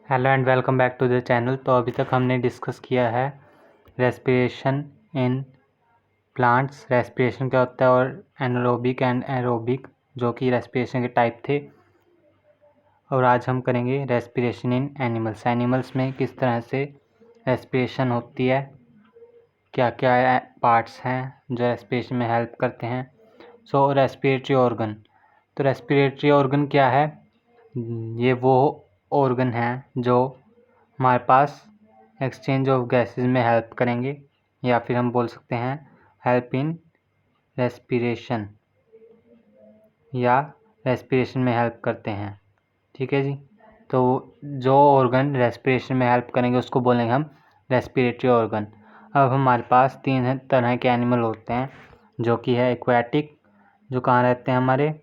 Hello and welcome back to the channel. तो अभी तक हमने डिस्कस किया है रेस्पिरेशन इन प्लांट्स, रेस्पिरेशन क्या होता है, और एनारोबिक एंड एरोबिक जो कि रेस्पिरेशन के टाइप थे। और आज हम करेंगे रेस्पिरेशन इन एनिमल्स। एनिमल्स में किस तरह से रेस्पिरेशन होती है, क्या क्या पार्ट्स हैं जो रेस्पिरेशन में हेल्प करते हैं। सो रेस्पिरेटरी ऑर्गन। तो रेस्पिरेटरी ऑर्गन क्या है? ये वो ऑर्गन है जो हमारे पास एक्सचेंज ऑफ गैसेस में हेल्प करेंगे, या फिर हम बोल सकते हैं हेल्प इन रेस्पिरेशन, या रेस्पिरेशन में हेल्प करते हैं। ठीक है जी। तो जो ऑर्गन रेस्पिरेशन में हेल्प करेंगे उसको बोलेंगे हम रेस्पिरेटरी ऑर्गन। अब हमारे पास तीन तरह के एनिमल होते हैं, जो कि है एक्वाटिक, जो कहाँ रहते हैं हमारे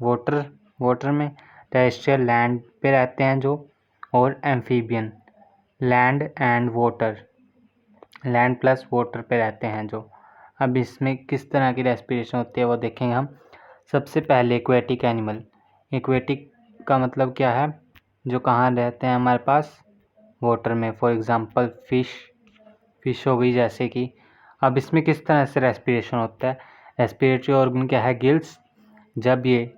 वाटर में, टेरेस्ट्रियल लैंड पे रहते हैं जो, और amphibian land and water, land plus water पे रहते हैं जो। अब इसमें किस तरह की रेस्पिरेशन होती है वो देखेंगे हम। सबसे पहले एक्वेटिक एनिमल। एक्वेटिक का मतलब क्या है? जो कहाँ रहते हैं हमारे पास, वाटर में। फॉर एग्जांपल फिश हो गई जैसे कि। अब इसमें किस तरह से रेस्पिरेशन होता है? रेस्पिरेटरी ऑर्गन क्या है? गिल्स। जब ये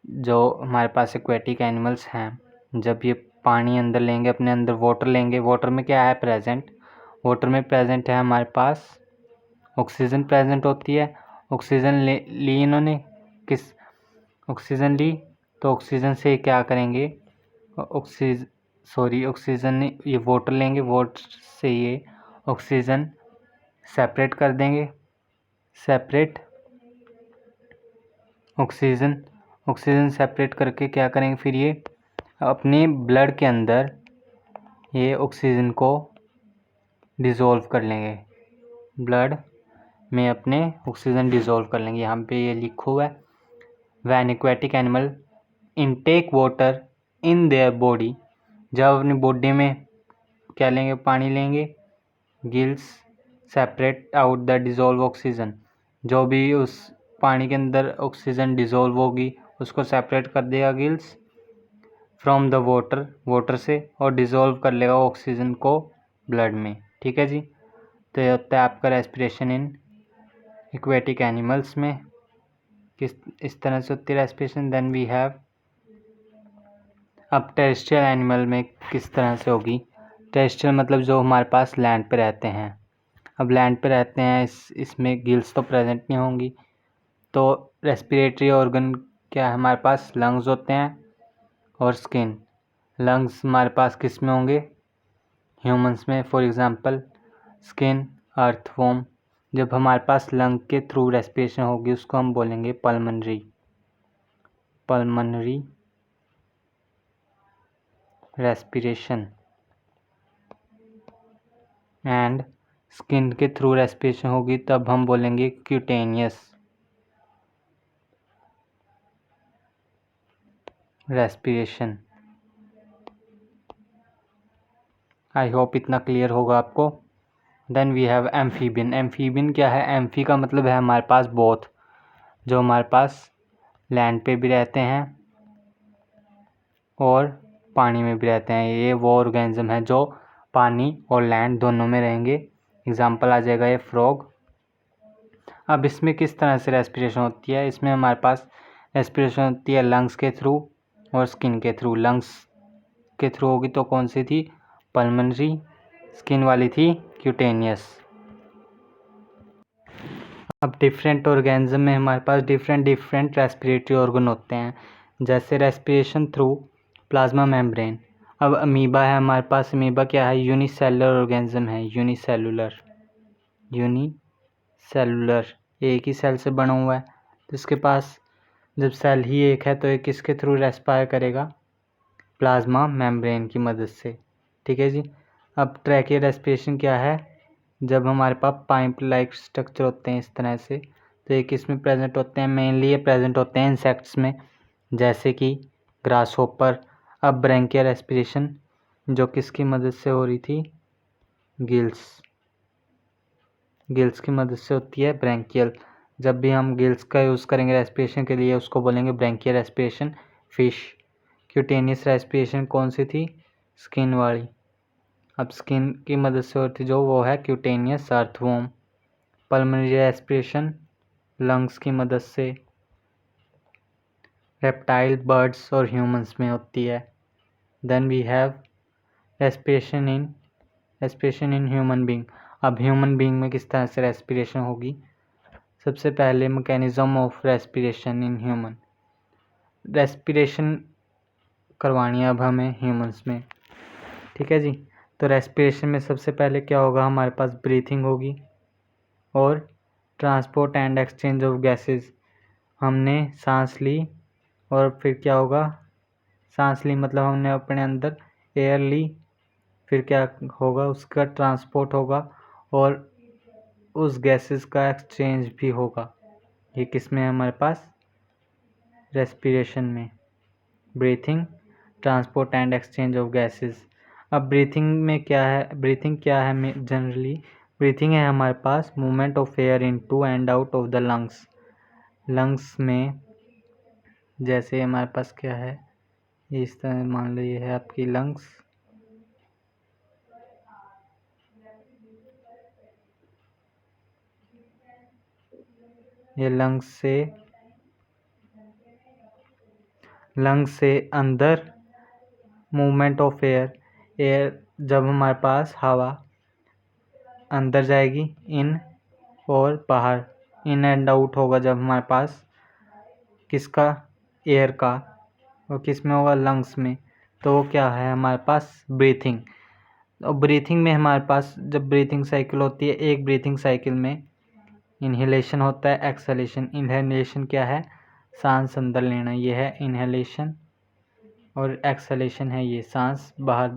जो हमारे पास एक्वेटिक एनिमल्स हैं, जब ये पानी अंदर लेंगे, अपने अंदर वाटर लेंगे, वाटर में क्या है प्रेजेंट? वाटर में प्रेजेंट है हमारे पास ऑक्सीजन प्रेजेंट होती है। ऑक्सीजन ली इन्होंने, किस ऑक्सीजन ली, तो ऑक्सीजन से क्या करेंगे? ऑक्सीजन ये वाटर लेंगे, वाटर से ये ऑक्सीजन सेपरेट कर देंगे, सेपरेट ऑक्सीजन सेपरेट करके क्या करेंगे? फिर ये अपने ब्लड के अंदर ये ऑक्सीजन को डिज़ोल्व कर लेंगे, ब्लड में अपने ऑक्सीजन डिज़ोल्व कर लेंगे। यहाँ पे ये लिखा हुआ है, when aquatic animal intake water in their body. जब अपनी बॉडी में क्या लेंगे? पानी लेंगे, gills separate out the dissolved oxygen. जो भी उस पानी के अंदर ऑक्सीजन डिज़ोल्व होगी उसको सेपरेट कर देगा गिल्स फ्रॉम द वाटर से, और डिज़ोल्व कर लेगा ऑक्सीजन को ब्लड में। ठीक है जी। तो ये होता है आपका रेस्पिरेशन इन एक्वेटिक एनिमल्स में, किस इस तरह से होती है रेस्पिरेशन। देन वी हैव, अब टेरेस्ट्रियल एनिमल में किस तरह से होगी? टेरेस्ट्रियल मतलब जो हमारे पास लैंड पे रहते हैं। अब लैंड पे रहते हैं, इसमें गिल्स तो प्रेजेंट नहीं होंगी। तो रेस्पिरेटरी ऑर्गन क्या है हमारे पास? लंग्स होते हैं और स्किन। लंग्स हमारे पास किस में होंगे? ह्यूमंस में। For example skin, earthworm. जब हमारे पास लंग के थ्रू रेस्पिरेशन होगी उसको हम बोलेंगे पल्मनरी रेस्पिरेशन। एंड स्किन के थ्रू रेस्पिरेशन होगी तब हम बोलेंगे क्यूटेनियस रेस्पिरेशन। आई होप इतना क्लियर होगा आपको। Then we have amphibian. Amphibian क्या है? एम्फी का मतलब है हमारे पास बोथ, जो हमारे पास लैंड पे भी रहते हैं और पानी में भी रहते हैं। ये वो ऑर्गेनिज्म है जो पानी और लैंड दोनों में रहेंगे। एग्जांपल आ जाएगा ये फ्रॉग। अब इसमें किस तरह से रेस्पिरेशन होती है? इसमें हमारे पास रेस्पिरेशन होती है लंग्स के थ्रू और स्किन के थ्रू। लंग्स के थ्रू होगी तो कौन सी थी? पल्मनरी। स्किन वाली थी क्यूटेनियस। अब डिफरेंट ऑर्गेनिज्म में हमारे पास डिफरेंट रेस्पिरेटरी ऑर्गन होते हैं, जैसे रेस्पिरेशन थ्रू प्लाज्मा मेम्ब्रेन। अब अमीबा है हमारे पास। अमीबा क्या है? यूनिसेलुलर ऑर्गेनिज्म है, यूनिसेलुलर, एक ही सेल से बना हुआ है। तो इसके पास जब सेल ही एक है तो ये किसके थ्रू रेस्पायर करेगा? प्लाज्मा मेम्ब्रेन की मदद से। ठीक है जी। अब ट्रैकियल रेस्पिरेशन क्या है? जब हमारे पास पाइप लाइक स्ट्रक्चर होते हैं इस तरह से, तो ये किस में प्रेजेंट होते हैं? मेनली ये प्रेजेंट होते हैं इंसेक्ट्स में, जैसे कि ग्रास होपर। अब ब्रैंकियल रेस्पिरेशन जो किसकी मदद से हो रही थी? गिल्स की मदद से होती है ब्रैंकियल। जब भी हम गिल्स का यूज़ करेंगे रेस्पिरेशन के लिए उसको बोलेंगे branchial respiration. Fish. Cutaneous respiration कौन सी थी? स्किन वाली। अब स्किन की मदद से होती जो वो है cutaneous earthworm. Pulmonary respiration lungs की मदद से रेप्टाइल, बर्ड्स और ह्यूमंस में होती है। Then we have respiration in human being. अब ह्यूमन बींग में किस तरह से रेस्पिरेशन होगी। सबसे पहले mechanism of respiration in human. Respiration करवानी है अब हमें ह्यूमंस में, ठीक है जी। तो रेस्पिरेशन में सबसे पहले क्या होगा, हमारे पास ब्रीथिंग होगी और transport and exchange of gases. हमने सांस ली और फिर क्या होगा, सांस ली मतलब हमने अपने अंदर एयर ली, फिर क्या होगा, उसका ट्रांसपोर्ट होगा और उस गैसेस का एक्सचेंज भी होगा। ये किस में है हमारे पास, रेस्पिरेशन में। Breathing, transport and exchange of gases. अब ब्रीथिंग में क्या है, ब्रीथिंग क्या है जनरली, ब्रीथिंग है हमारे पास movement of air into and out of the lungs. Lungs में जैसे हमारे पास क्या है, इस तरह मान लो ये है आपकी लंग्स, ये लंग्स से अंदर मूवमेंट ऑफ एयर जब हमारे पास हवा अंदर जाएगी इन और बाहर, इन एंड आउट होगा जब हमारे पास किसका, एयर का, और किस में होगा, लंग्स में। तो वो क्या है हमारे पास, ब्रीथिंग। और ब्रीथिंग में हमारे पास जब ब्रीथिंग साइकिल होती है, एक ब्रीथिंग साइकिल में इन्हेलेशन होता है, एक्सहेलेशन। इन्हेलेशन क्या है, सांस अंदर लेना, ये है इन्हेलेशन, और एक्सहेलेशन है ये सांस बाहर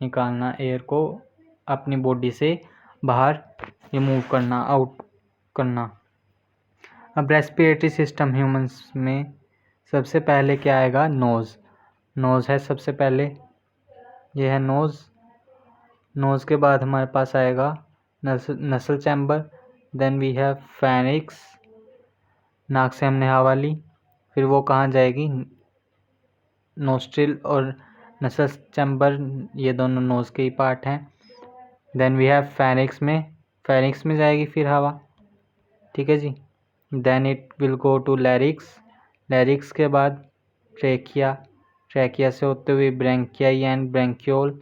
निकालना, एयर को अपनी बॉडी से बाहर रिमूव करना, आउट करना। अब रेस्पिरेटरी सिस्टम ह्यूमंस में सबसे पहले क्या आएगा, नोज़ है सबसे पहले, ये है नोज़ के बाद हमारे पास आएगा nasal chamber. Then we have pharynx, नाक से हमने हवा ली, फिर वो कहाँ जाएगी, नोस्ट्रिल और नसल चैम्बर, ये दोनों नोज़ के ही पार्ट हैं। देन वी हैव फेनिक्स में जाएगी फिर हवा, ठीक है जी। Then it will go to larynx के बाद ट्रैकिया से होते हुए bronchi and bronchiole,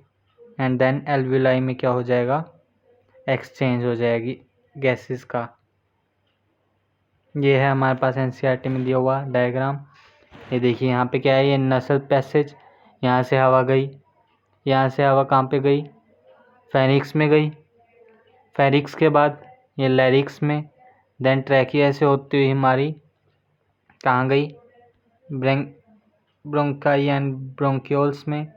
and then alveoli में क्या हो जाएगा, एक्सचेंज हो जाएगी गैसेस का। ये है हमारे पास एनसीईआरटी में दिया हुआ डायग्राम। ये देखिए यहाँ पे क्या है, ये नसल पैसेज, यहाँ से हवा गई, यहाँ से हवा कहाँ पे गई, फेनिक्स में गई, फेनिक्स के बाद ये लैरिक्स में, देन ट्रैकिया से होती हुई हमारी कहाँ गई, ब्रोंकाई एंड ब्रोंक्योल्स में।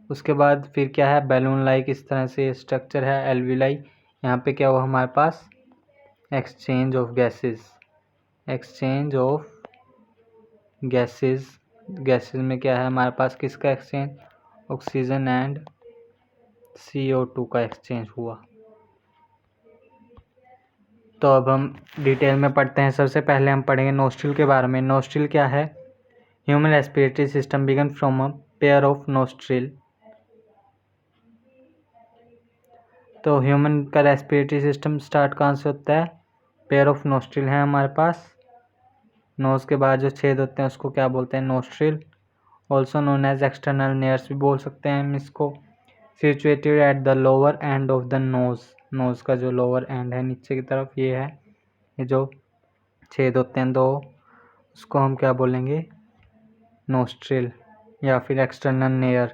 उसके बाद फिर क्या है, बैलून लाइक इस तरह से स्ट्रक्चर है एल्विलाई। यहाँ पे क्या हुआ हमारे पास, एक्सचेंज ऑफ गैसेस में क्या है हमारे पास, किसका एक्सचेंज, ऑक्सीजन एंड CO2 का एक्सचेंज हुआ। तो अब हम डिटेल में पढ़ते हैं। सबसे पहले हम पढ़ेंगे नोस्ट्रिल के बारे में। नोस्ट्रिल क्या है, human respiratory system begin from a pair of nostril. तो ह्यूमन का रेस्पिरेटरी सिस्टम स्टार्ट कहाँ से होता है, पेयर ऑफ नोस्ट्रिल है हमारे पास, नोज के बाद जो छेद होते हैं उसको क्या बोलते हैं, nostril, also known as external nares भी बोल सकते हैं हम इसको। Situated at the lower end of the nose का जो लोअर एंड है नीचे की तरफ, ये है, ये जो छेद होते हैं दो, उसको हम क्या बोलेंगे, नोस्ट्रिल या फिर external near.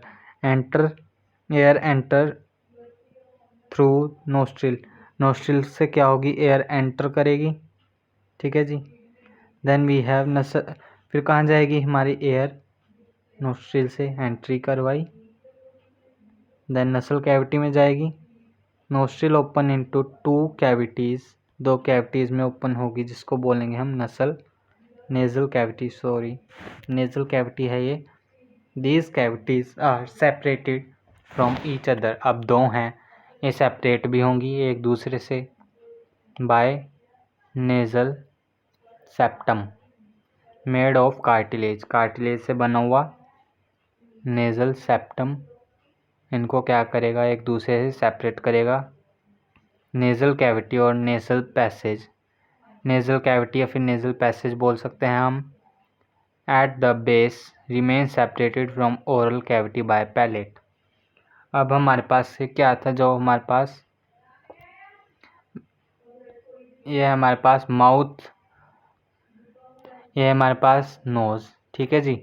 Air enter through nostril से क्या होगी, एयर एंटर करेगी, ठीक है जी। देन वी हैव नसल, फिर कहाँ जाएगी हमारी एयर, नोस्ट्रिल से एंट्री करवाई, देन नसल कैविटी में जाएगी। Nostril open into 2 cavities, 2 cavities में ओपन होगी, जिसको बोलेंगे हम नेज़ल कैविटी है ये। These cavities are separated from each other, अब 2 हैं, ये सेपरेट भी होंगी एक दूसरे से by nasal septum made of cartilage से बना हुआ नेज़ल सेप्टम इनको क्या करेगा, एक दूसरे से सेपरेट करेगा। नेज़ल कैविटी और नेज़ल पैसेज, नेज़ल कैविटी या फिर नेज़ल पैसेज बोल सकते हैं हम। At the base remain separated from oral cavity by palate. अब हमारे पास से क्या था, जो हमारे पास ये है हमारे पास माउथ, ये है हमारे पास नोज़, ठीक है जी,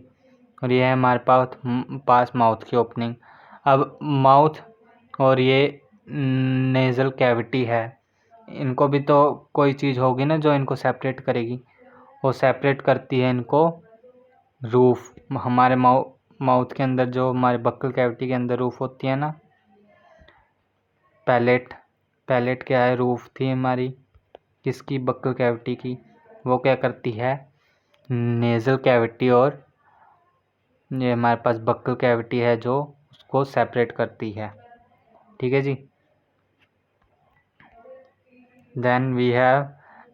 और ये है हमारे पास माउथ की ओपनिंग। अब माउथ और ये नेज़ल कैविटी है, इनको भी तो कोई चीज़ होगी ना जो इनको सेपरेट करेगी, वो सेपरेट करती है इनको रूफ। हमारे माउथ के अंदर जो हमारे बक्कल कैविटी के अंदर रूफ होती है ना, पैलेट, पैलेट क्या है, रूफ थी हमारी किसकी, बक्कल कैविटी की। वो क्या करती है, नेज़ल कैविटी और ये हमारे पास बक्कल कैविटी है जो उसको सेपरेट करती है, ठीक है जी। Then we have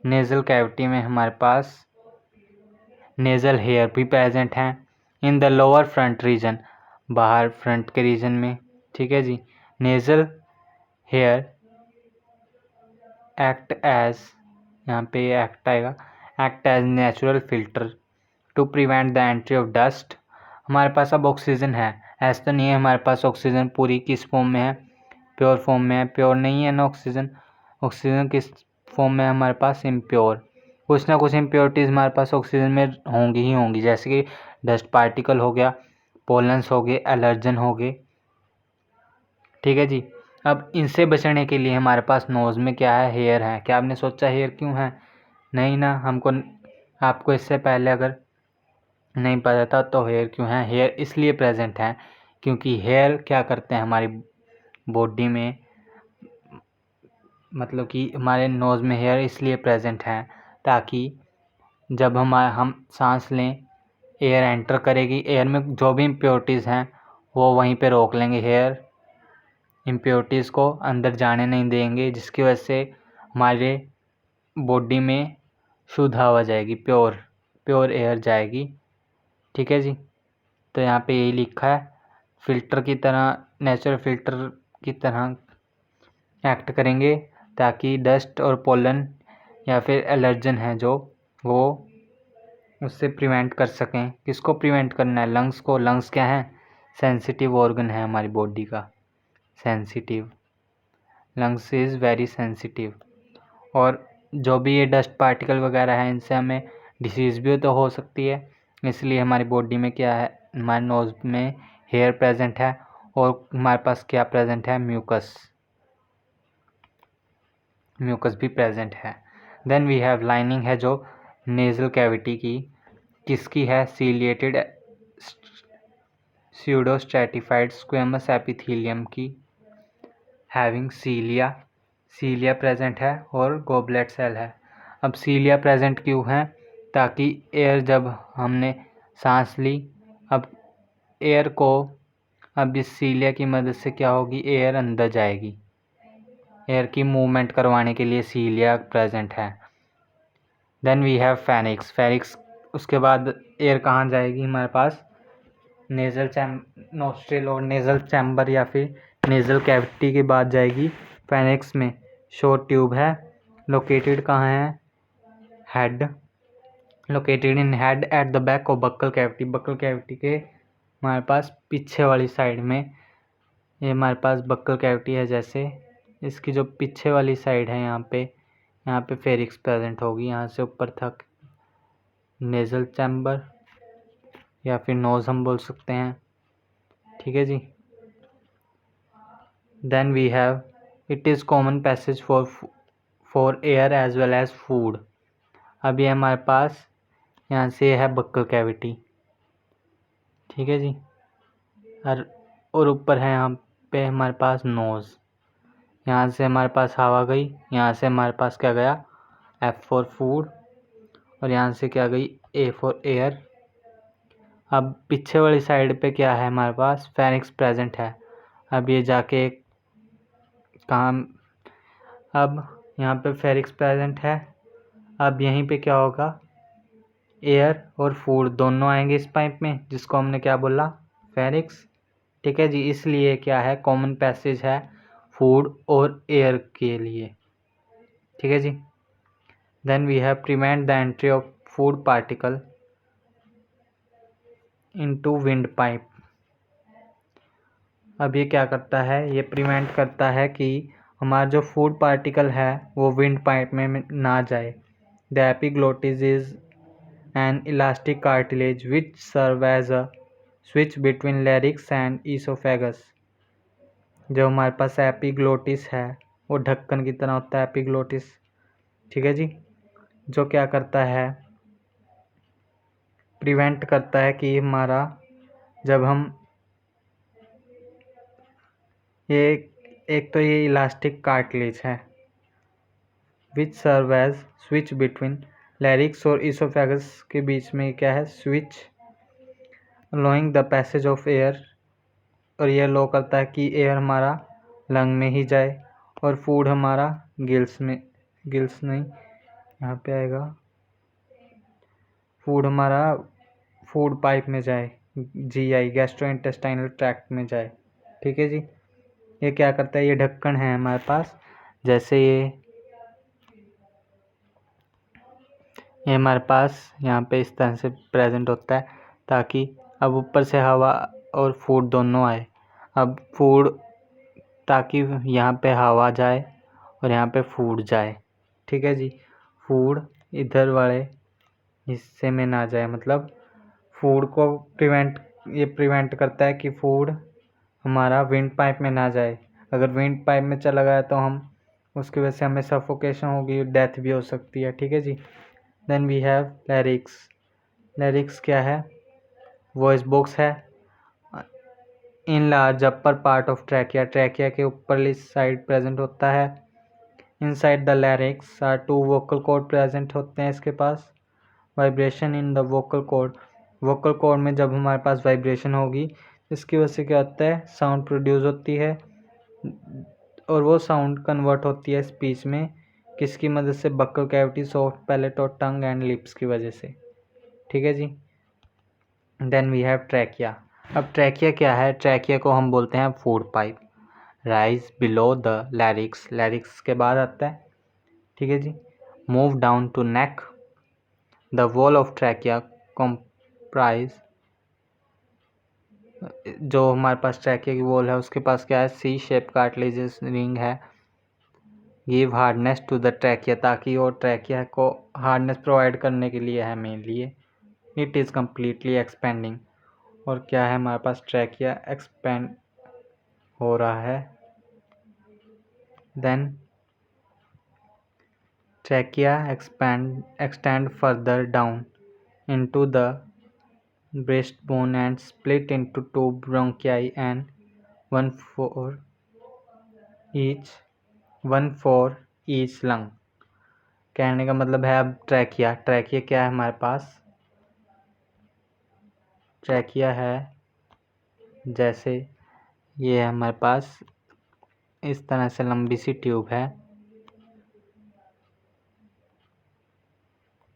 nasal cavity में हमारे पास नेज़ल हेयर भी प्रेजेंट हैं in the lower front region, बाहर फ्रंट के रीजन में, ठीक है जी। नेज़ल हेयर एक्ट एज, यहाँ पे एक्ट आएगा, act as natural filter to prevent the entry of dust. हमारे पास अब ऑक्सीजन है, ऐसा तो नहीं है हमारे पास ऑक्सीजन पूरी किस फॉर्म में है, प्योर फॉर्म में है, प्योर नहीं है ना ऑक्सीजन। ऑक्सीजन किस फॉर्म में है हमारे पास, इम्प्योर। कुछ ना कुछ इम्प्योरिटीज़ हमारे पास ऑक्सीजन में होंगी ही होंगी, जैसे कि डस्ट पार्टिकल हो गया, पोलन्स हो गए, एलर्जन हो गए, ठीक है जी। अब इनसे बचने के लिए हमारे पास नोज़ में क्या है, हेयर है। क्या आपने सोचा हेयर क्यों है, नहीं ना, हमको आपको इससे पहले अगर नहीं पता था तो हेयर क्यों है, हेयर इसलिए प्रेजेंट है क्योंकि हेयर क्या करते हैं हमारी बॉडी में, मतलब कि हमारे नोज़ में हेयर इसलिए प्रेजेंट हैं ताकि जब हम सांस लें, एयर एंटर करेगी, एयर में जो भी इम्प्योरिटीज़ हैं वो वहीं पे रोक लेंगे, हेयर इम्प्योरिटीज़ को अंदर जाने नहीं देंगे, जिसकी वजह से हमारे बॉडी में शुद्ध हवा जाएगी, प्योर एयर जाएगी, ठीक है जी। तो यहाँ पे यही लिखा है, फ़िल्टर की तरह, नेचुरल फ़िल्टर की तरह एक्ट करेंगे ताकि डस्ट और पोलन या फिर एलर्जन है जो वो उससे प्रिवेंट कर सकें। किसको प्रिवेंट करना है, लंग्स को। लंग्स क्या है, सेंसिटिव ऑर्गन है हमारी बॉडी का, sensitive, lungs is very sensitive. और जो भी ये डस्ट पार्टिकल वगैरह है इनसे हमें डिसीज़ भी तो हो सकती है, इसलिए हमारी बॉडी में क्या है, हमारे नोज़ में हेयर प्रेजेंट है और हमारे पास क्या प्रेजेंट है, म्यूकस भी प्रेजेंट है। देन वी हैव लाइनिंग है जो नेज़ल कैविटी की, किसकी है, सीलिएटेड स्यूडोस्ट्रैटिफाइड स्क्वेमस एपिथेलियम की, हैविंग सीलिया प्रेजेंट है और गोबलेट सेल है। अब सीलिया प्रेजेंट क्यों है, ताकि एयर जब हमने सांस ली, अब एयर को, अब इस सीलिया की मदद से क्या होगी, एयर अंदर जाएगी, एयर की मूवमेंट करवाने के लिए सीलिया प्रेजेंट है। देन वी हैव फेरिक्स, उसके बाद एयर कहाँ जाएगी हमारे पास, नोस्ट्रिल और नेज़ल चैम्बर या फिर नेज़ल कैविटी के बाद जाएगी फेनिक्स में। शॉर्ट ट्यूब है, लोकेटेड कहाँ है, head, located in head at the back of buccal cavity, buccal cavity के हमारे पास पीछे वाली साइड में, ये हमारे पास बक्कल कैविटी है, जैसे इसकी जो पीछे वाली साइड है यहाँ पे फेरिक्स प्रेजेंट होगी, यहाँ से ऊपर तक नेज़ल चैम्बर या फिर नोज़ हम बोल सकते हैं, ठीक है जी। Then we have it is common passage for air as well as food. अब ये हमारे पास यहाँ से है बक्कल कैविटी, ठीक है जी, और ऊपर है यहाँ पे हमारे पास नोज़, यहाँ से हमारे पास हवा गई, यहाँ से हमारे पास क्या गया, एफ फॉर फूड, और यहाँ से क्या गई, ए फॉर एयर। अब पीछे वाली साइड पे क्या है हमारे पास, फेनिक्स प्रेजेंट है। अब ये जाके कहाँ, अब यहाँ पे फेरिक्स प्रेजेंट है, अब यहीं पे क्या होगा, एयर और फूड दोनों आएंगे इस पाइप में, जिसको हमने क्या बोला, फेरिक्स, ठीक है जी, इसलिए क्या है, कॉमन पैसेज है फूड और एयर के लिए। ठीक है जी। Then we have prevent the entry of food particle into windpipe. अब ये क्या करता है, ये प्रिवेंट करता है कि हमारा जो फूड पार्टिकल है वो विंड पाइप में ना जाए। The epiglottis is an elastic cartilage which serve as a switch between larynx and oesophagus. जो हमारे पास एपिग्लोटिस है वो ढक्कन की तरह होता है, एपिग्लोटिस। ठीक है जी, जो क्या करता है, प्रिवेंट करता है कि हमारा जब हम ये एक तो ये इलास्टिक कार्टिलेज है विच सर्व एज स्विच बिटवीन लैरिक्स और ईसोफेगस के बीच में क्या है, switch allowing the passage of air, और ये लो करता है कि एयर हमारा लंग में ही जाए और फूड हमारा गिल्स नहीं, यहाँ पे आएगा, फूड हमारा फूड पाइप में जाए, GI गैस्ट्रोइंटेस्टाइनल ट्रैक्ट में जाए। ठीक है जी, ये क्या करता है, ये ढक्कन है हमारे पास, जैसे ये हमारे पास यहाँ पे इस तरह से प्रेजेंट होता है ताकि अब ऊपर से हवा और फूड दोनों आए। अब फूड, ताकि यहाँ पे हवा जाए और यहाँ पे फूड जाए। ठीक है जी, फूड इधर वाले हिस्से में ना जाए, मतलब फूड को ये प्रिवेंट करता है कि फूड हमारा विंड पाइप में ना जाए। अगर विंड पाइप में चला गया तो हम उसकी वजह से हमें सफोकेशन होगी, डेथ भी हो सकती है। ठीक है जी। Then we have larynx. Larynx क्या है, वॉइस बॉक्स है in large upper part of trachea, trachea के ऊपरली साइड प्रेजेंट होता है। Inside the larynx are 2 vocal cord present होते हैं इसके पास। Vibration in the vocal cord, vocal cord में जब हमारे पास वाइब्रेशन होगी इसकी वजह से क्या होता है, साउंड प्रोड्यूस होती है और वो साउंड कन्वर्ट होती है स्पीच में, किसकी मदद से, बक्कल कैविटी, सॉफ्ट पैलेट और टंग एंड लिप्स की वजह से। ठीक है जी। Then we have trachea. अब ट्रैकिया क्या है, ट्रैकिया को हम बोलते हैं food pipe. Rise below the larynx, larynx के बाद आता है। ठीक है जी। Move down to neck, the wall of trachea comprise, जो हमारे पास ट्रैकिया की वॉल है उसके पास क्या है, सी शेप कार्टिलेजियस रिंग है। Give hardness to the trachea, ताकि वो ट्रैकिया को हार्डनेस प्रोवाइड करने के लिए है mainly. It is completely expanding, और क्या है हमारे पास, ट्रैकिया एक्सपेंड हो रहा है। Then trachea extend further down into the breastbone and split into 2 bronchi and one for each lung। कहने का मतलब है, अब ट्रैकिया क्या है हमारे पास, ट्रैकिया है जैसे ये है हमारे पास इस तरह से लंबी सी ट्यूब है।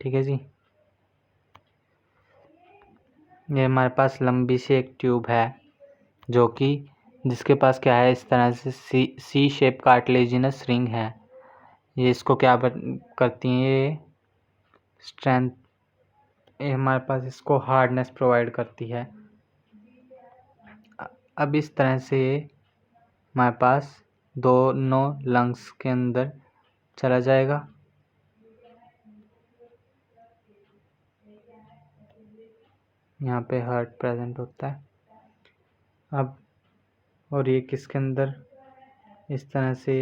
ठीक है जी, ये हमारे पास लंबी सी एक ट्यूब है जो कि जिसके पास क्या है, इस तरह से सी शेप कार्टिलेजिनस रिंग है। ये इसको क्या करती हैं, ये स्ट्रेंथ, ये हमारे पास इसको हार्डनेस प्रोवाइड करती है। अब इस तरह से हमारे पास दोनों लंग्स के अंदर चला जाएगा। यहाँ पे हार्ट प्रेजेंट होता है। अब और ये किसके अंदर, इस तरह से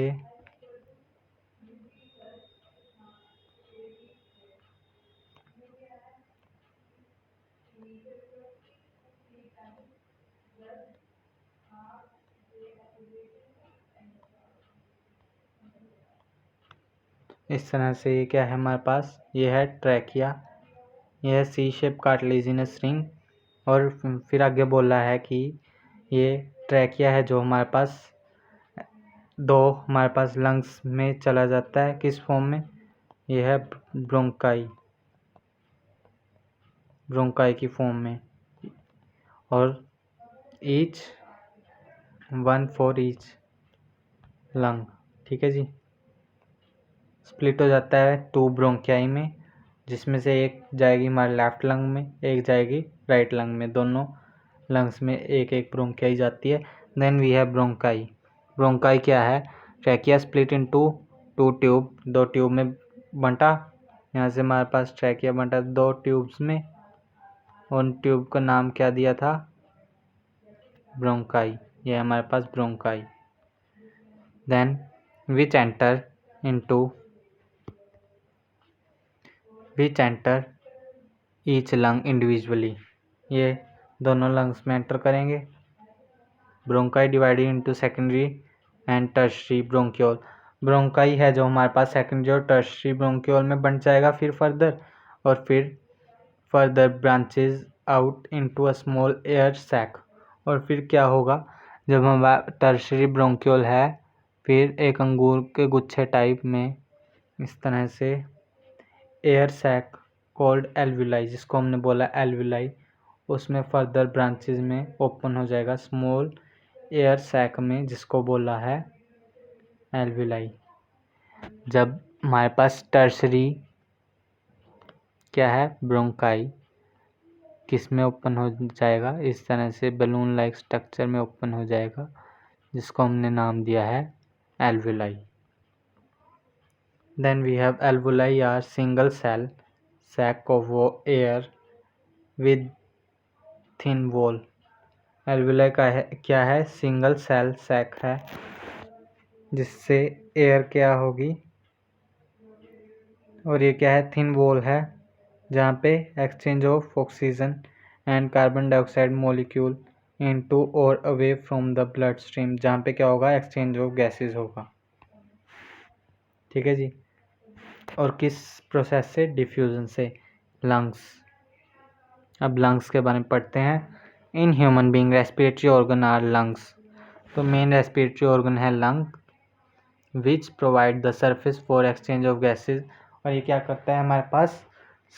इस तरह से ये क्या है हमारे पास, ये है ट्रैकिया, ये है सी शेप कार्टिलेजिनस रिंग। और फिर आगे बोला है कि ये ट्रैकिया है जो हमारे पास हमारे पास लंग्स में चला जाता है, किस फॉर्म में, ये है ब्रोंकाई की फॉर्म में। और ईच 1 फॉर ईच लंग। ठीक है जी। स्प्लिट हो जाता है 2 ब्रोंकियाई में, जिसमें से एक जाएगी हमारे लेफ्ट लंग में, एक जाएगी राइट लंग में। दोनों लंग्स में एक एक ब्रोंकियाई जाती है। Then we have bronchi. Bronchi क्या है? Trachea split into 2 tube, 2 tube में बंटा। यहाँ से हमारे पास ट्रैकिया बंटा 2 ट्यूब्स में। उन ट्यूब का नाम क्या दिया था? ब्रोंकाई। ये हमारे पास bronchi. Then which enter each lung individually. ये दोनों लंग्स में एंटर करेंगे। Bronchi divided into secondary and tertiary bronchiole. Bronchi है जो हमारे पास सेकेंडरी और टर्शरी ब्रोंक्यूल में बंट जाएगा फिर फर्दर, और फिर further branches out into a small air sac. और फिर क्या होगा? जब हमारा टर्शरी ब्रोंक्यूल है, फिर एक अंगूर के गुच्छे टाइप में इस तरह से एयर सैक कॉल्ड एल्वुलाई, जिसको हमने बोला एल्वुलाई, उसमें फर्दर ब्रांचेज में ओपन हो जाएगा स्मॉल एयर सैक में, जिसको बोला है एल्वुलाई। जब हमारे पास टर्शरी क्या है? ब्रोंकाई, किस में ओपन हो जाएगा? इस तरह से बलून लाइक स्ट्रक्चर में ओपन हो जाएगा, जिसको हमने नाम दिया है alveoli. Then we have alveoli are single cell sac of air with thin wall। Alveoli का है क्या है? सिंगल सेल सैक है, जिससे एयर क्या होगी, और ये क्या है? थिन वॉल है, जहाँ पे exchange of oxygen and carbon dioxide molecule into और away from the blood stream, जहाँ पे क्या होगा? एक्सचेंज ऑफ गैसेज होगा। ठीक है जी। और किस प्रोसेस से? डिफ्यूजन से। लंग्स। अब लंग्स के बारे में पढ़ते हैं। In human being respiratory organ are lungs. तो मेन रेस्पिरेटरी ऑर्गन है lung, which provide the surface for exchange of gases. और ये क्या करता है? हमारे पास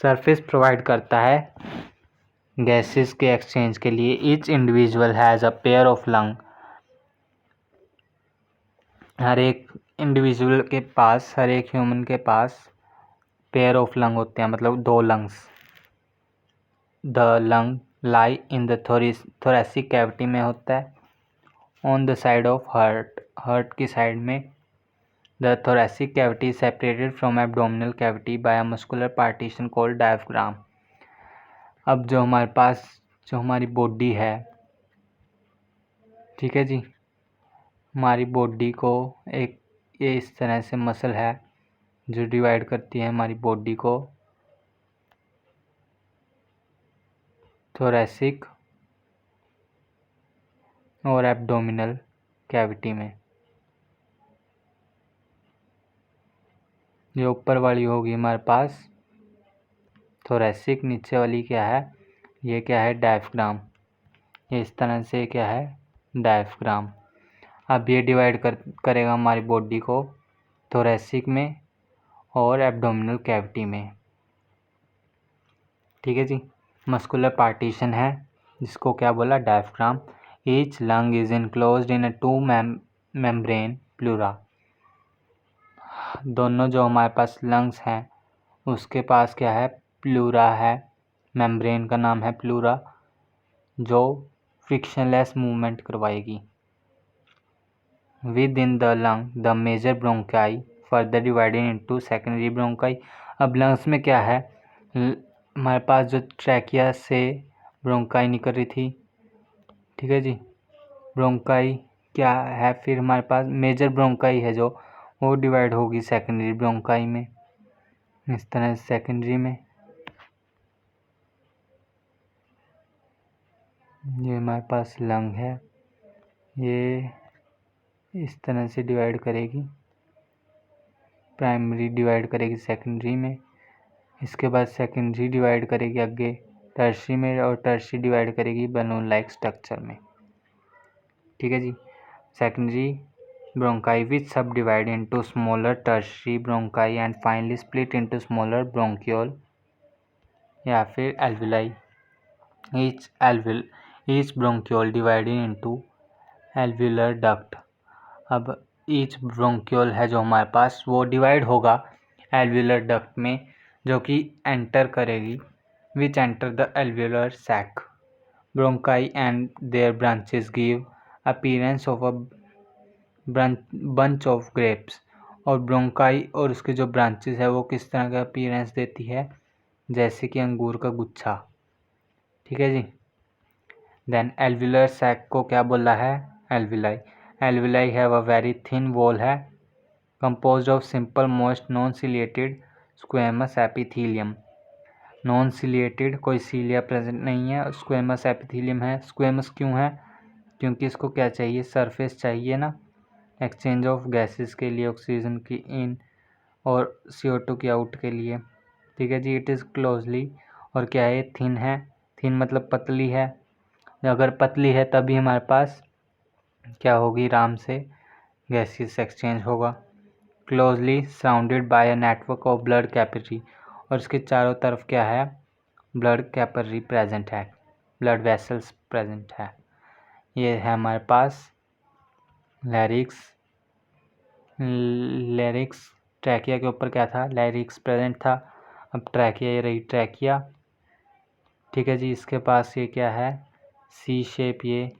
सरफेस प्रोवाइड करता है गैसेस के एक्सचेंज के लिए। Each individual has a pair of lung. हर एक इंडिविजुअल के पास, हर एक ह्यूमन के पास पेयर ऑफ लंग होते हैं, मतलब 2 lungs. The lung lie in the thoracic cavity में होता है, on the side of heart, heart की साइड में। The thoracic cavity is separated from abdominal cavity by a muscular partition called diaphragm। अब जो हमारे पास जो हमारी बॉडी है, ठीक है जी, हमारी बॉडी को एक ये इस तरह से मसल है जो डिवाइड करती है हमारी बॉडी को थोरेसिक और एब्डोमिनल कैविटी में। जो ऊपर वाली होगी हमारे पास थोरेसिक, नीचे वाली क्या है? ये क्या है? डायफ्राम। ये इस तरह से क्या है? डायफ्राम। अब ये डिवाइड करेगा हमारी बॉडी को थोरेसिक में और एब्डोमिनल कैविटी में। ठीक है जी। मस्कुलर पार्टीशन है, जिसको क्या बोला? Diaphragm. Each lung is enclosed in a 2 membrane pleura. दोनों जो हमारे पास लंग्स हैं उसके पास क्या है? प्लूरा है। मेम्ब्रेन का नाम है प्लूरा, जो फ्रिक्शनलेस मूवमेंट करवाएगी। Within the lung the major bronchi further divided into secondary bronchi. अब लंग्स में क्या है? हमारे पास जो ट्रैकिया से ब्रोंकाई निकल रही थी, ठीक है जी, ब्रोंकाई क्या है? फिर हमारे पास मेजर ब्रोंकाई है जो वो डिवाइड होगी सेकेंडरी ब्रोंकाई में, इस तरह से सेकेंडरी में। ये हमारे पास लंग है, ये इस तरह से डिवाइड करेगी, प्राइमरी डिवाइड करेगी सेकेंडरी में, इसके बाद सेकेंडरी डिवाइड करेगी आगे टर्शरी में, और टर्शरी डिवाइड करेगी बलून लाइक स्ट्रक्चर में। ठीक है जी। सेकेंडरी ब्रोंकाई विच सब divide into smaller tertiary bronchi and finally split into smaller bronchiole या फिर alveoli. Each bronchiole divided into alveolar duct. अब ईच ब्रोंक्यूल है जो हमारे पास वो डिवाइड होगा एल्व्यूलर डक्ट में, जो कि एंटर करेगी which enter the alveolar sac. Bronchi and their branches give appearance of a bunch of grapes. और ब्रोंकाई और उसके जो ब्रांचेस है वो किस तरह का अपीयरेंस देती है, जैसे कि अंगूर का गुच्छा। ठीक है जी। देन एल्व्यूलर सैक को क्या बोला है, alveoli. Alveoli have a very thin wall है composed of simple moist non-ciliated squamous epithelium। Non ciliated कोई सीलिया प्रेजेंट नहीं है, स्क्वेमस एपिथेलियम है। स्क्वेमस क्यों है, क्योंकि इसको क्या चाहिए, सरफेस चाहिए ना, एक्सचेंज ऑफ गैसेस के लिए, ऑक्सीजन की इन और CO2 की आउट के लिए। ठीक है जी। इट इज़ क्लोजली, और क्या है, थिन है। थिन मतलब पतली है। अगर पतली है तभी हमारे पास क्या होगी, आराम से गैसेस एक्सचेंज होगा। Closely surrounded by a network of blood capillary, और इसके चारों तरफ क्या है, ब्लड कैपिलरी प्रेजेंट है, ब्लड वेसल्स प्रेजेंट है। ये है हमारे पास लैरिक्स। ट्रैकिया के ऊपर क्या था, लैरिक्स प्रेजेंट था। अब ट्रैकिया, ये रही ट्रैकिया। ठीक है जी। इसके पास ये क्या है, सी शेप, ये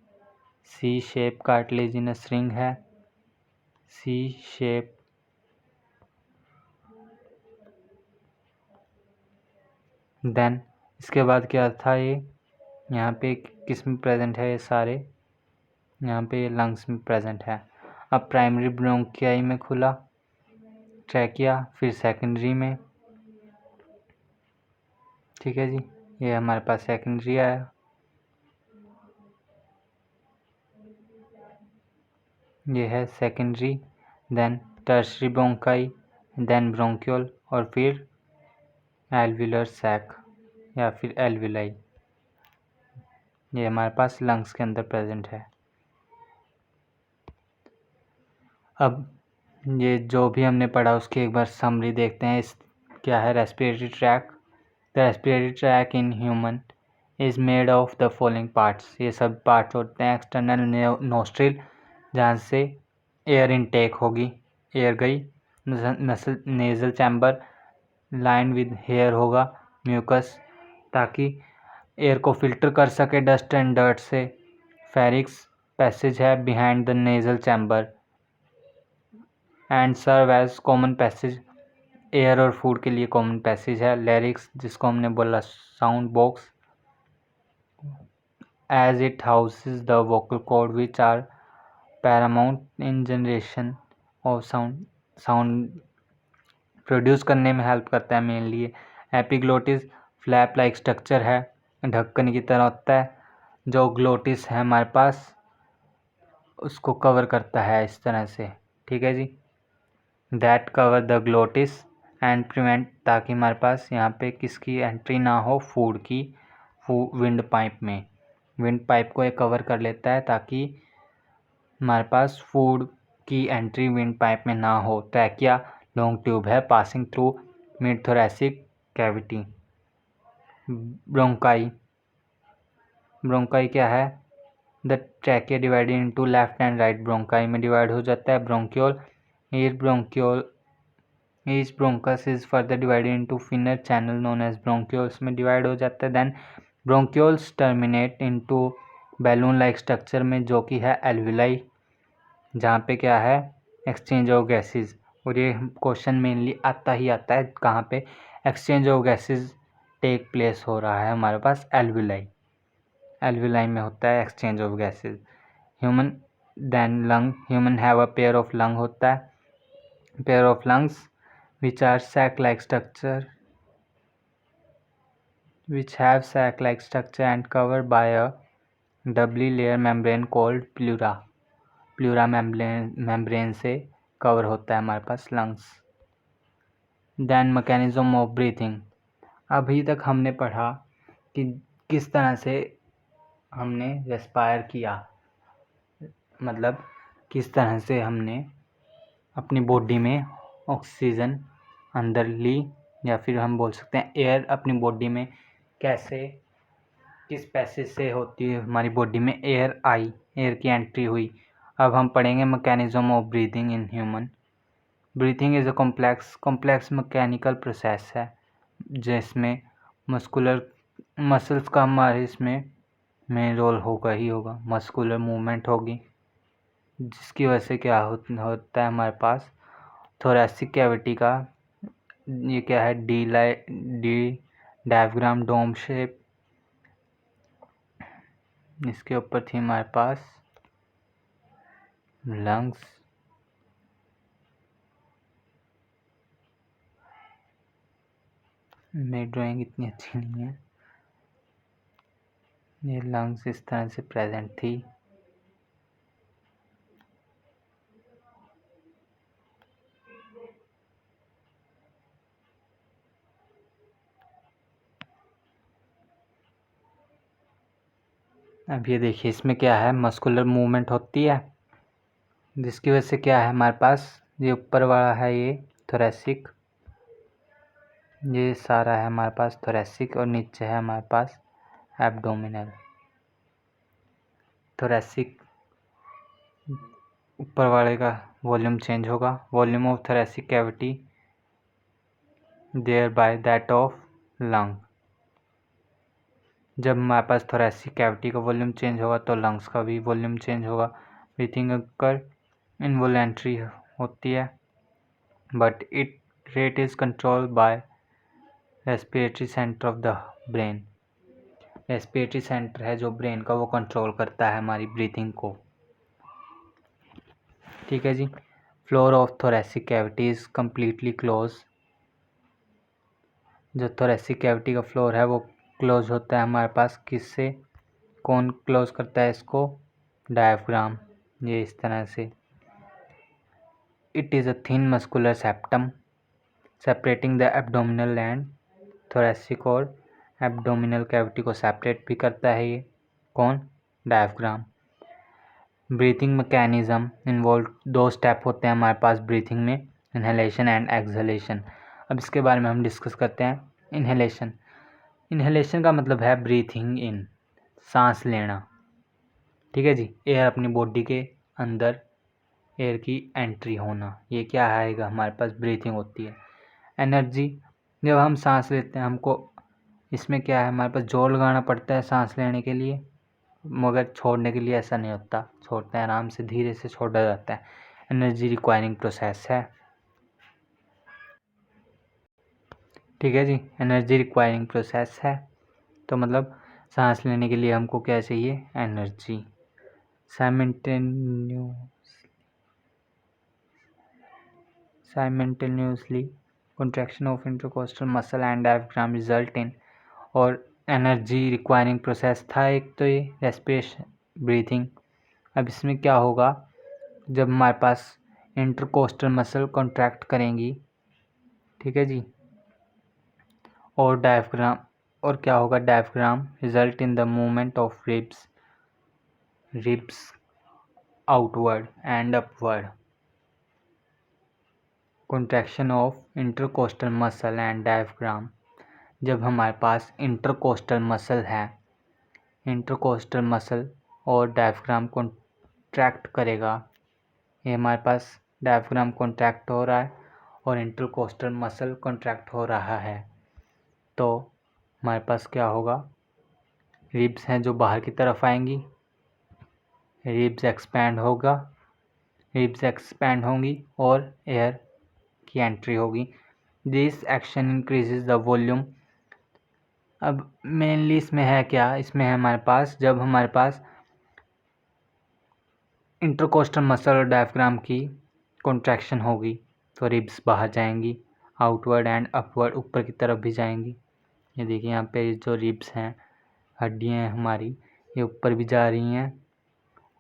सी शेप कार्टिलेजिनस रिंग है, सी शेप। देन इसके बाद क्या था, ये यहाँ पे किस में प्रेजेंट है, ये सारे यहाँ पे ये लंग्स में प्रेजेंट है। अब प्राइमरी ब्रोंकियाई में खुला ट्रैकिया, फिर सेकेंडरी में। ठीक है जी। ये हमारे पास सेकेंडरी आया। ये है secondary, then tertiary bronchi, then bronchiole, और फिर एल्व्यूलर सैक या फिर एल्व्यूलाई। ये हमारे पास लंग्स के अंदर प्रेजेंट है। अब ये जो भी हमने पढ़ा उसकी एक बार समरी देखते हैं। इस क्या है, respiratory tract. The respiratory tract in human is made of the following parts. ये सब पार्ट्स होते हैं। एक्सटर्नल नोस्ट्रिल, जहाँ से एयर इनटेक होगी, एयर गई। Nasal chamber line with hair होगा, म्यूकस, ताकि एयर को फिल्टर कर सके डस्ट एंड डर्ट से। फेरिक्स पैसेज है behind the nasal chamber and serve as common passage, air और फूड के लिए कॉमन पैसेज है। लैरिक्स, जिसको हमने बोला sound box, as it houses the vocal cord which are paramount in generation of sound. Sound produce करने में help करता है mainly. Epiglottis flap like structure है, ढक्कन की तरह होता है। जो ग्लोटिस है हमारे पास उसको कवर करता है इस तरह से। ठीक है जी। That cover the glottis and prevent, ताकि हमारे पास यहाँ पे किसकी एंट्री ना हो, फूड की, विंड पाइप में। विंड पाइप को ये कवर कर लेता है ताकि हमारे पास फूड की एंट्री विंड पाइप में ना हो। ट्रैकिया लॉन्ग ट्यूब है passing through mid thoracic cavity. Bronchi, bronchi क्या है, the trachea divided into left and right. Bronchi में डिवाइड हो जाता है। Bronchiole, each bronchus is further divided into finer channel known as bronchioles में divide हो जाता है। Then bronchioles terminate into balloon like structure में, जो कि है एल्व्यूलाई, जहाँ पे क्या है, एक्सचेंज ऑफ गैसेस। और ये क्वेश्चन मेनली आता ही आता है, कहाँ पे exchange of gases take place हो रहा है, हमारे पास एल्व्यूलाई। एल्व्यूलाई में होता है exchange of gases. Human, then lung, human have a pair of lung होता है, pair of lungs which are sac-like structure, which have sac-like structure and covered by a doubly layer membrane called pleura। Pleura membrane से cover होता है हमारे पास lungs. Then mechanism of breathing. अभी तक हमने पढ़ा कि किस तरह से हमने रेस्पायर किया, मतलब किस तरह से हमने अपनी बॉडी में ऑक्सीजन अंदर ली, या फिर हम बोल सकते हैं एयर अपनी बॉडी में कैसे, किस पैसेज से होती है हमारी बॉडी में एयर आई। एयर की एंट्री हुई। अब हम पढ़ेंगे mechanism of breathing in human. Breathing is a complex mechanical process है जिसमें मसल्स का हमारे इसमें मेन रोल होगा। मस्कुलर मूवमेंट होगी जिसकी वजह से क्या होता है हमारे पास थोरैसिक कैविटी का ये क्या है डी डायफ्राम डोम शेप। इसके ऊपर थी हमारे पास लंग्स। मेरी ड्राइंग इतनी अच्छी नहीं है। ये लंग्स इस तरह से प्रेजेंट थी। अब ये देखिए इसमें क्या है मस्कुलर मूवमेंट होती है जिसकी वजह से क्या है हमारे पास ये ऊपर वाला है ये थोरैसिक, ये सारा है हमारे पास थोरैसिक और नीचे है हमारे पास एब्डोमिनल। थोरैसिक ऊपर वाले का वॉल्यूम चेंज होगा, volume of thoracic cavity thereby that of lung. जब हमारे पास थोरैसिक कैविटी का वॉल्यूम चेंज होगा तो लंग्स का भी वॉल्यूम चेंज होगा। ब्रीथिंग अकर इनवॉलेंट्री होती है but it rate is control by respiratory centre of the brain. Respiratory centre है जो ब्रेन का वो कंट्रोल करता है हमारी ब्रीथिंग को। ठीक है जी। Floor of thoracic cavity is completely close. जो थोरैसिक कैविटी का फ्लोर है वो क्लोज होता है हमारे पास किससे, कौन क्लोज करता है इसको, डायफ्राम। ये इस तरह से it is a thin muscular septum separating the abdominal and thoracic और एब्डोमिनल कैविटी को सेपरेट भी करता है ये कौन, diaphragm. Breathing mechanism involve 2 step होते हैं हमारे पास ब्रीथिंग में, इन्हेलेशन एंड एक्सहेलेशन। अब इसके बारे में हम डिस्कस करते हैं। इन्हेलेशन का मतलब है ब्रीथिंग इन, सांस लेना। ठीक है जी, एयर अपनी बॉडी के अंदर एयर की एंट्री होना, ये क्या आएगा हमारे पास ब्रीथिंग होती है। एनर्जी, जब हम सांस लेते हैं हमको इसमें क्या है हमारे पास जोर लगाना पड़ता है सांस लेने के लिए, मगर छोड़ने के लिए ऐसा नहीं होता, छोड़ते हैं आराम से, धीरे से छोड़ा जाता है। एनर्जी रिक्वायरिंग प्रोसेस है। ठीक है जी, एनर्जी रिक्वायरिंग प्रोसेस है तो मतलब सांस लेने के लिए हमको क्या चाहिए, energy. Simultaneously contraction of intercostal muscle and diaphragm result in, और एनर्जी रिक्वायरिंग प्रोसेस था एक तो ये रेस्पिरेशन ब्रीथिंग। अब इसमें क्या होगा जब हमारे पास इंटरकोस्टल मसल कॉन्ट्रैक्ट करेंगी, ठीक है जी, और डायफ्राम, और क्या होगा diaphragm result in the movement of ribs outward and upward. Contraction of intercostal muscle and diaphragm, जब हमारे पास इंटरकोस्टल मसल है, इंटरकोस्टल मसल और डायफ्राम कॉन्ट्रैक्ट करेगा, ये हमारे पास डायफ्राम कॉन्ट्रैक्ट हो रहा है और इंटरकोस्टल मसल कॉन्ट्रैक्ट हो रहा है, तो हमारे पास क्या होगा, रिब्स हैं जो बाहर की तरफ आएंगी, रिब्स एक्सपैंड होंगी और एयर की एंट्री होगी। This action increases the volume. अब मेनली इसमें है क्या, इसमें है हमारे पास जब हमारे पास इंटरकोस्टल मसल और डायफ्राम की कॉन्ट्रैक्शन होगी तो रिब्स बाहर जाएंगी, आउटवर्ड एंड अपवर्ड ऊपर की तरफ भी जाएंगी। ये देखिए यहाँ पे जो रिब्स हैं, हड्डियाँ हैं हमारी, ये ऊपर भी जा रही हैं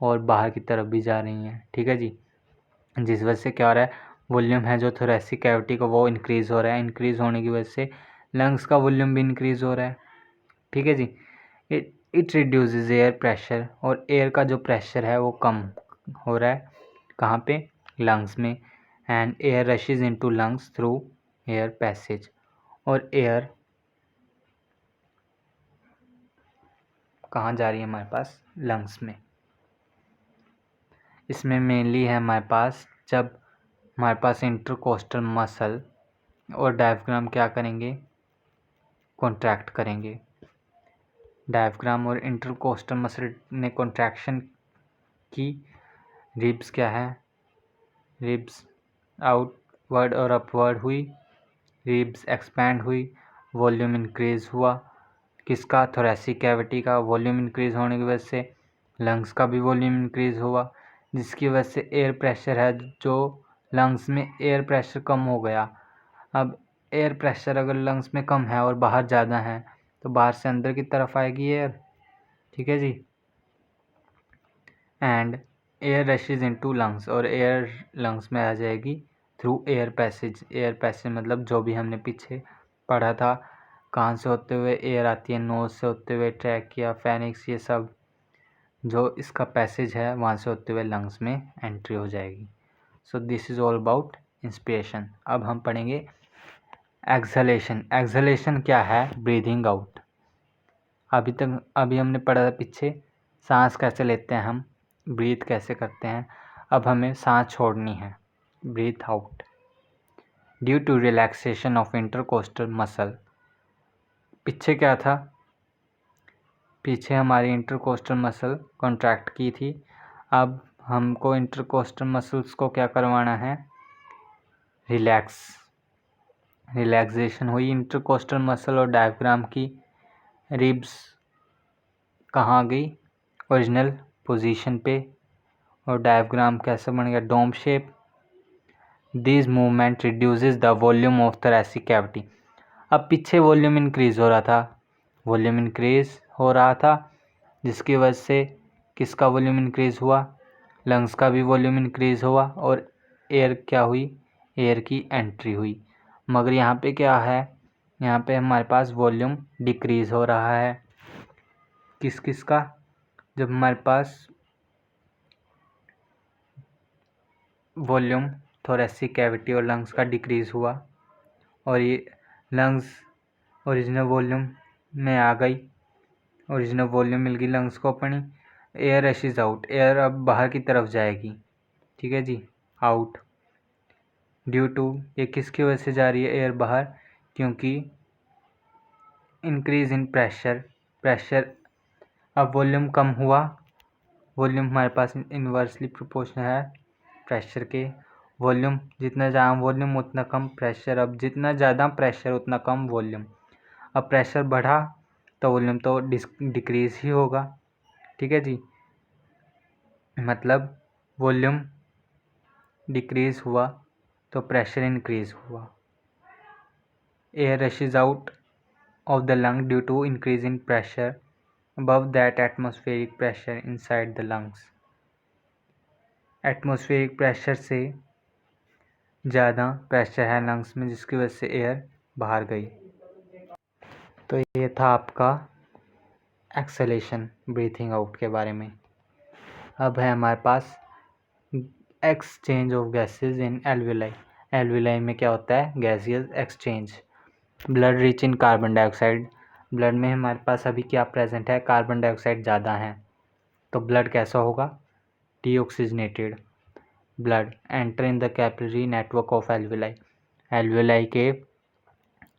और बाहर की तरफ भी जा रही हैं। ठीक है जी, जिस वजह से क्या हो रहा है, वॉल्यूम है जो थोरैसिक कैविटी का वो इंक्रीज़ हो रहा है, इंक्रीज़ होने की वजह से लंग्स का वॉल्यूम भी इंक्रीज़ हो रहा है। ठीक है जी, इट रिड्यूसेस एयर प्रेशर, और एयर का जो प्रेशर है वो कम हो रहा है कहाँ पे, लंग्स में। And air rushes into lungs through air passage, और एयर कहाँ जा रही है हमारे पास, लंग्स में। इसमें मेनली है हमारे पास जब हमारे पास इंटरकोस्टल मसल और डायफ्राम क्या करेंगे, कॉन्ट्रैक्ट करेंगे। डायफ्राम और इंटरकोस्टल मसल ने कॉन्ट्रैक्शन की, रिब्स क्या है, रिब्स आउटवर्ड और अपवर्ड हुई, रिब्स एक्सपैंड हुई, वॉल्यूम इंक्रीज हुआ। किसका, थोरेसिक कैविटी का। वॉल्यूम इंक्रीज होने की वजह से लंग्स का भी वॉल्यूम इंक्रीज हुआ, जिसकी वजह से एयर प्रेशर है जो लंग्स में एयर प्रेशर कम हो गया। अब एयर प्रेशर अगर लंग्स में कम है और बाहर ज़्यादा है तो बाहर से अंदर की तरफ आएगी एयर, ठीक है जी। And air rushes into lungs, और एयर लंग्स में आ जाएगी through air passage. Air passage मतलब जो भी हमने पीछे पढ़ा था, कहाँ से होते हुए एयर आती है, नोज से होते हुए ट्रैकिया, फेनिक्स, ये सब जो इसका पैसेज है वहाँ से होते हुए लंग्स में एंट्री हो जाएगी। सो this is all about inspiration. अब हम पढ़ेंगे एक्सहलेशन। एक्सहलेशन क्या है, ब्रीदिंग आउट। अभी हमने पढ़ा था पीछे सांस कैसे लेते हैं हम, ब्रीथ कैसे करते हैं। अब हमें सांस छोड़नी है, breathe out. Due to relaxation of intercostal muscle. पीछे क्या था, पीछे हमारी इंटरकोस्टल मसल कॉन्ट्रैक्ट की थी। अब हमको इंटरकोस्टल मसल्स को क्या करवाना है, रिलैक्सेशन हुई इंटरकोस्टल मसल और डायफ्राम की। रिब्स कहाँ गई, ओरिजिनल पोजीशन पे, और डायफ्राम कैसे बन गया, dome shape. This movement reduces the volume of thoracic cavity. अब पीछे वॉल्यूम इंक्रीज हो रहा था, जिसकी वजह से किसका वॉल्यूम इंक्रीज हुआ, लंग्स का भी वॉल्यूम इंक्रीज हुआ और एयर क्या हुई, एयर की एंट्री हुई। मगर यहाँ पे क्या है, यहाँ पे हमारे पास वॉल्यूम डिक्रीज हो रहा है। किसका, जब हमारे पास वॉल्यूम थोरेसिक कैविटी और लंग्स का डिक्रीज हुआ और ये लंग्स ओरिजिनल वॉल्यूम में आ गई, ओरिजिनल वॉल्यूम मिल गई लंग्स को अपनी। एयर रशेज आउट, एयर अब बाहर की तरफ जाएगी, ठीक है जी, आउट। ड्यू टू, ये किसकी वजह से जा रही है एयर बाहर, क्योंकि इंक्रीज इन प्रेशर। अब वॉल्यूम कम हुआ, वॉल्यूम हमारे पास इन्वर्सली प्रोपोर्शनल है प्रेशर के। वॉल्यूम जितना ज़्यादा वॉल्यूम उतना कम प्रेशर, अब जितना ज़्यादा प्रेशर उतना कम वॉल्यूम। अब प्रेशर बढ़ा तो वॉल्यूम तो डिक्रीज ही होगा, ठीक है जी। मतलब वॉल्यूम डिक्रीज हुआ तो प्रेशर इंक्रीज हुआ। Air rushes out of the lung due to increase in pressure above that atmospheric pressure inside the lungs. Atmospheric pressure से ज़्यादा प्रेशर है लंग्स में, जिसकी वजह से एयर बाहर गई। तो ये था आपका एक्सलेशन, ब्रीथिंग आउट के बारे में। अब है हमारे पास exchange of gases in alveoli. Alveoli में क्या होता है, gaseous exchange. Blood rich in carbon dioxide, blood में हमारे पास अभी क्या प्रेजेंट है, कार्बन डाइऑक्साइड ज़्यादा है, तो ब्लड कैसा होगा, deoxygenated. Blood enter in the capillary network of alveoli. Alveoli के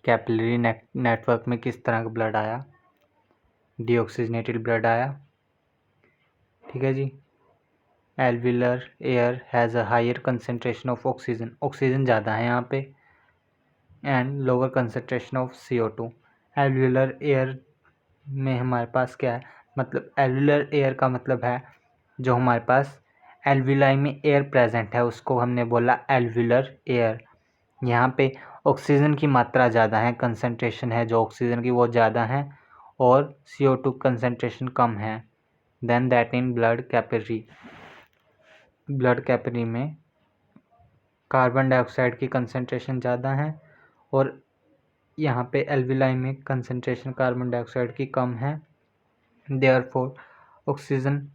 कैपिलरी नेटवर्क में किस तरह का ब्लड आया, डीऑक्सीजनेटेड ब्लड आया, ठीक है जी। Alveolar air has a higher concentration of oxygen, oxygen ज़्यादा है यहाँ पे, and lower concentration of CO2। Alveolar air में हमारे पास क्या है, मतलब एल्विलर एयर का मतलब है जो हमारे पास एल्विलाई में एयर प्रेजेंट है उसको हमने बोला एल्विलर एयर। यहाँ पे ऑक्सीजन की मात्रा ज़्यादा है, कंसनट्रेशन है जो ऑक्सीजन की वो ज़्यादा है, और CO2 कंसनट्रेशन कम है then that in blood capillary. Blood capillary में कार्बन डाइऑक्साइड की कंसनट्रेशन ज़्यादा है और यहाँ पे एल्विलाई में कंसनट्रेशन कार्बन डाइऑक्साइड की कम है, देयरफॉर ऑक्सीजन।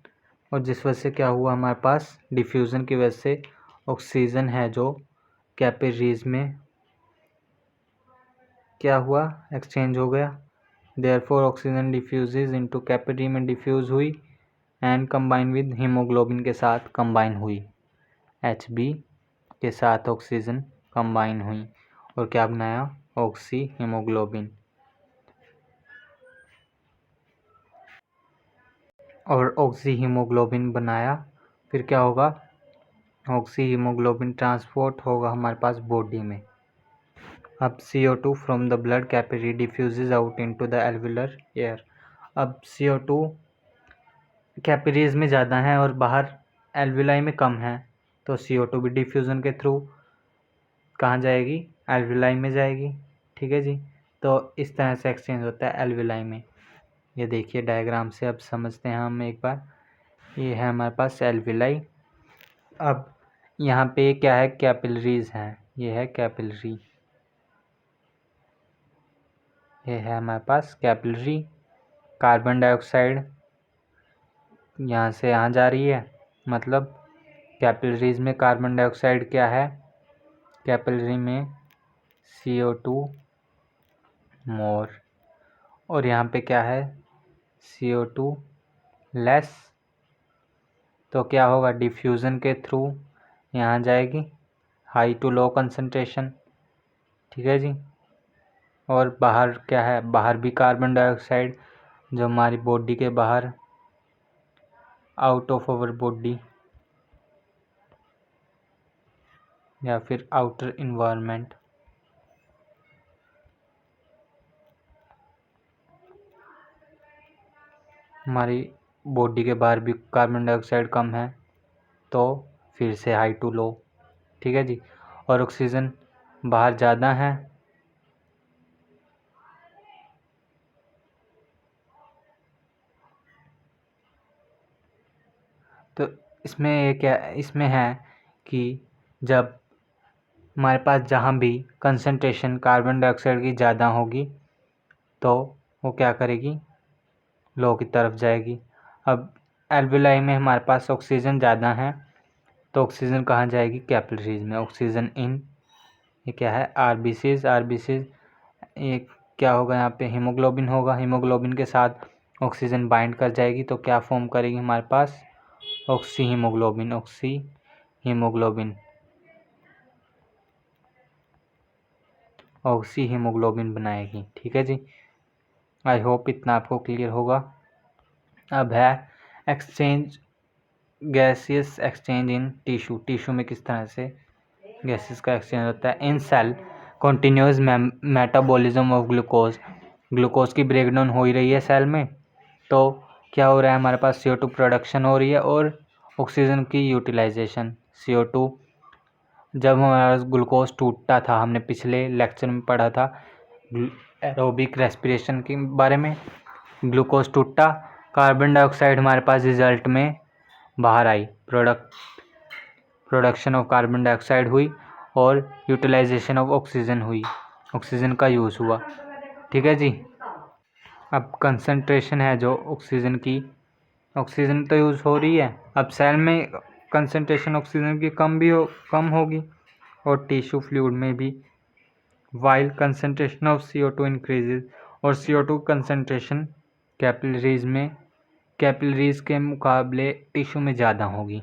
और जिस वजह से क्या हुआ, हमारे पास डिफ्यूज़न की वजह से ऑक्सीजन है जो कैपिलरीज में क्या हुआ, एक्सचेंज हो गया। Therefore oxygen diffuses into capillary में डिफ्यूज़ हुई एंड कंबाइन विद हीमोग्लोबिन के साथ कंबाइन हुई, Hb के साथ ऑक्सीजन कंबाइन हुई और क्या बनाया, ऑक्सी हीमोग्लोबिन। और ऑक्सी हीमोग्लोबिन बनाया, फिर क्या होगा, ऑक्सी हीमोग्लोबिन ट्रांसपोर्ट होगा हमारे पास बॉडी में। अब CO2 from the blood capillary diffuses out into the alveolar air. अब CO2 कैपिलरीज में ज़्यादा है और बाहर एल्वुलाई में कम है, तो CO2 भी डिफ्यूज़न के थ्रू कहाँ जाएगी, एल्वुलाई में जाएगी। ठीक है जी, तो इस तरह से एक्सचेंज होता है एल्वुलाई में। ये देखिए डायग्राम से अब समझते हैं हम एक बार। ये है हमारे पास एल्वुलाई। अब यहाँ पे क्या है, कैपिलरीज हैं, ये है कैपिलरी, ये है हमारे पास कैपिलरी। कार्बन डाइऑक्साइड यहाँ से यहाँ जा रही है, मतलब कैपिलरीज में कार्बन डाइऑक्साइड क्या है, कैपिलरी में CO2 मोर, और यहाँ पे क्या है, CO2 लेस। तो क्या होगा, डिफ्यूज़न के थ्रू यहाँ जाएगी, हाई टू लो कंसंट्रेशन। ठीक है जी, और बाहर क्या है, बाहर भी कार्बन डाइऑक्साइड जो हमारी बॉडी के बाहर, आउट ऑफ आवर बॉडी या फिर आउटर इन्वायरमेंट, हमारी बॉडी के बाहर भी कार्बन डाइऑक्साइड कम है, तो फिर से हाई टू लो। ठीक है जी, और ऑक्सीजन बाहर ज़्यादा है, तो इसमें ये क्या, इसमें है कि जब हमारे पास जहाँ भी कंसंट्रेशन कार्बन डाइऑक्साइड की ज़्यादा होगी तो वो क्या करेगी, लो की तरफ जाएगी। अब एल्वुलाई में हमारे पास ऑक्सीजन ज़्यादा है, तो ऑक्सीजन कहाँ जाएगी, कैपिलरीज में। ऑक्सीजन इन, ये क्या है, आरबीसीज, ये क्या होगा, यहाँ पे हीमोग्लोबिन होगा, हीमोग्लोबिन के साथ ऑक्सीजन बाइंड कर जाएगी, तो क्या फॉर्म करेगी हमारे पास, oxy haemoglobin, oxy haemoglobin, oxy haemoglobin बनाएगी। ठीक है जी, आई होप इतना आपको क्लियर होगा। अब है exchange, gaseous exchange in tissue. Tissue में किस तरह से गैसेस का एक्सचेंज होता है। In cell continuous metabolism of glucose, glucose की ब्रेकडाउन हो ही रही है सेल में, तो क्या हो रहा है, हमारे पास CO2 प्रोडक्शन हो रही है और ऑक्सीजन की यूटिलाइजेशन। CO2 जब हमारा ग्लूकोज टूटता था, हमने पिछले लेक्चर में पढ़ा था एरोबिक रेस्पिरेशन के बारे में, ग्लूकोज टूटा, कार्बन डाइऑक्साइड हमारे पास रिजल्ट में बाहर आई, प्रोडक्शन ऑफ कार्बन डाइऑक्साइड हुई और यूटिलाइजेशन ऑफ ऑक्सीजन हुई, ऑक्सीजन का यूज़ हुआ। ठीक है जी, अब कंसंट्रेशन है जो ऑक्सीजन की, ऑक्सीजन तो यूज़ हो रही है, अब सेल में कंसंट्रेशन ऑक्सीजन की कम होगी और टिश्यू फ्लूइड में भी, while concentration of CO2 increases, और CO2 कंसंट्रेशन कैपिलरीज में, कैपिलरीज के मुकाबले टिश्यू में ज़्यादा होगी।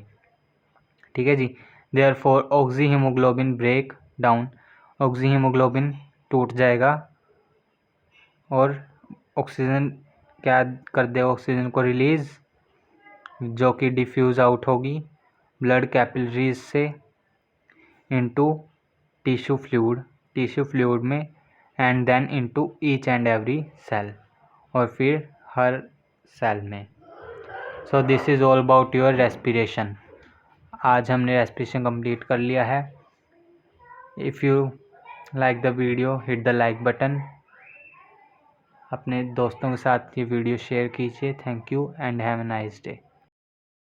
ठीक है जी, therefore oxy haemoglobin break down, oxy haemoglobin टूट जाएगा और ऑक्सीजन क्या कर देगा, ऑक्सीजन को रिलीज़, जो कि डिफ्यूज़ आउट होगी ब्लड कैपिलरीज से इनटू टिश्यू फ्लूइड में, and then into each and every cell, और फिर हर सेल में। So this is all about your respiration. आज हमने रेस्पिरेशन कंप्लीट कर लिया है। If you like the video, hit the like button, अपने दोस्तों के साथ ये वीडियो शेयर कीजिए। Thank you and have a nice day.